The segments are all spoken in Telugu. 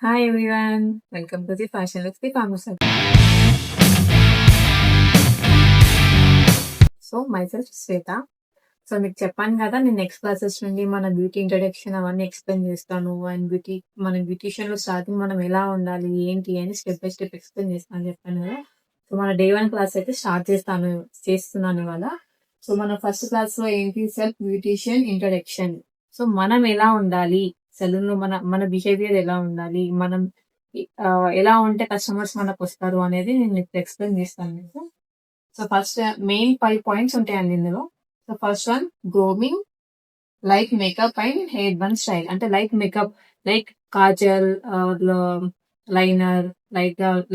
Hi everyone, welcome to the Fashion Looks the Pharmacy. So myself Shweta. So మీకు చెప్పాను కదా నేను నెక్స్ట్ క్లాసెస్ నుండి మన బ్యూటీ ఇంట్రడక్షన్ అవన్నీ ఎక్స్‌ప్లెయిన్ చేస్తాను. అండ్ మన బ్యూటీషియన్‌లో స్టార్టింగ్ మనం ఎలా ఉండాలి, ఏంటి అని స్టెప్ బై స్టెప్ ఎక్స్‌ప్లెయిన్ చేస్తా అని చెప్పాను కదా! సో మన డే 1 క్లాస్ అయితే చేస్తున్నాను ఇవాళ. సో మన ఫస్ట్ క్లాస్‌లో ఏంటి సెల్ఫ్ బ్యూటీషియన్ ఇంట్రడక్షన్. సో మనం ఎలా ఉండాలి, సెలూన్‌లో మన మన బిహేవియర్ ఎలా ఉండాలి, మనం ఎలా ఉంటే కస్టమర్స్ మనకొస్తారు అనేది నేను ఇప్పుడు ఎక్స్‌ప్లెయిన్ చేస్తాను మీకు. సో ఫస్ట్ మెయిన్ 5 పాయింట్స్ ఉంటాయండి ఇందులో. So first one grooming, like makeup and hair bun style. అంటే light makeup, like kajal, liner,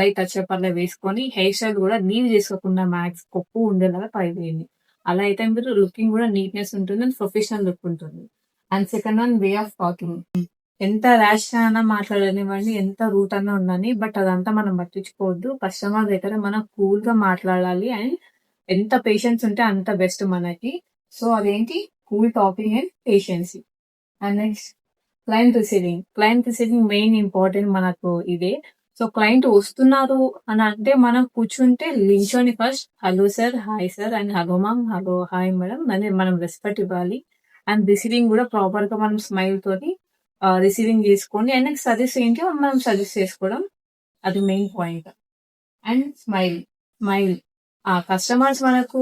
light touch up అలా వేసుకొని హెయిర్ స్టైల్ కూడా లీవ్ చేసుకోకుండా మ్యాక్స్ కొప్పు ఉండేలాగా ట్రై చేయండి. అలా అయితే మీరు లుకింగ్ కూడా నీట్‌నెస్ ఉంటుంది అండ్ ప్రొఫెషనల్ లుక్ ఉంటుంది. And second one way of talking. ఎంత ర్యాష్‌గా అన్నా మాట్లాడనివ్వండి, ఎంత రూట్ అన్నా ఉండని, బట్ అదంతా మనం పట్టించుకోవద్దు. కస్టమర్ దగ్గర మనం కూల్‌గా మాట్లాడాలి అండ్ ఎంత పేషెన్స్ ఉంటే అంత బెస్ట్ మనకి. సో అదేంటి cool talking and patience. And next client receiving main important మనకు ఇదే. సో క్లయింట్ వస్తున్నారు అని అంటే మనం కూర్చుంటే నిల్చొని first hello sir, hi sir and hello ma'am, hello hi madam అని మనం రెస్పెక్ట్ ఇవ్వాలి. అండ్ రిసీవింగ్ కూడా ప్రాపర్‌గా మనం స్మైల్ తోని రిసీవింగ్ చేసుకొని అండ్ నెక్స్ట్ సజెస్ట్ ఏంటి మనం సజెస్ట్ చేసుకోవడం అది main point. And smile. Customers మనకు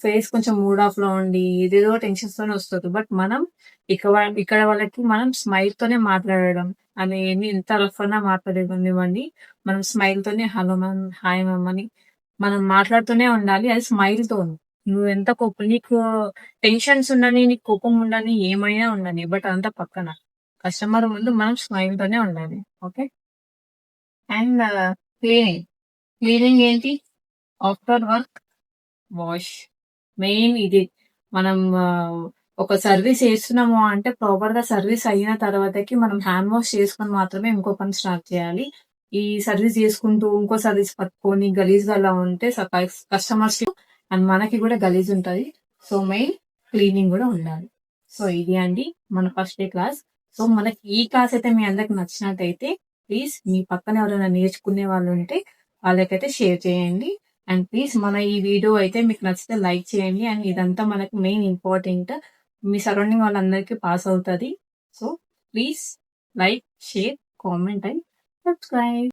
ఫేస్ కొంచెం మూడ్ ఆఫ్‌లో ఉండి ఏదేదో టెన్షన్స్‌తోనే వస్తారు. బట్ మనం ఇక్కడ వాళ్ళకి మనం స్మైల్‌తోనే మాట్లాడడం అని ఎంత రఫ్ అన్నా మాట్లాడనివ్వండి. మనం స్మైల్‌తోనే హలో మ్యామ్, హాయ్ మ్యామ్ అని మనం మాట్లాడుతూనే ఉండాలి. అది స్మైల్‌తోని. నువ్వెంత నీకు టెన్షన్స్ ఉండని, నీకు కోపం ఉండని, ఏమైనా ఉండని బట్ అదంతా పక్కన. కస్టమర్ ముందు మనం స్మైల్‌తోనే ఉండాలి. ఓకే. And cleaning. క్లీనింగ్ ఏంటి? After work wash. మెయిన్ ఇది. మనం ఒక సర్వీస్ చేస్తున్నాము అంటే ప్రాపర్‌గా సర్వీస్ అయిన తర్వాతకి మనం హ్యాండ్ వాష్ చేసుకొని మాత్రమే ఇంకో పని స్టార్ట్ చేయాలి. ఈ సర్వీస్ చేసుకుంటూ ఇంకో సర్వీస్ పట్టుకొని గలీజ్‌గా అలా ఉంటే కస్టమర్స్‌కి అండ్ మనకి కూడా గలీజ్ ఉంటది. సో మెయిన్ క్లీనింగ్ కూడా ఉండాలి. సో ఇది అండి మన ఫస్ట్ డే క్లాస్. సో మనకి ఈ క్లాస్ అయితే మీ అందరికి నచ్చినట్టయితే ప్లీజ్ మీ పక్కన ఎవరైనా నేర్చుకునే వాళ్ళు ఉంటే వాళ్ళకైతే షేర్ చేయండి. అండ్ ప్లీజ్ మన ఈ వీడియో అయితే మీకు నచ్చితే లైక్ చేయండి. అండ్ ఇదంతా మనకు మెయిన్ ఇంపార్టెంట్. మీ సరౌండింగ్ వాళ్ళందరికీ పాస్ అవుతది. So please like, share, comment and subscribe.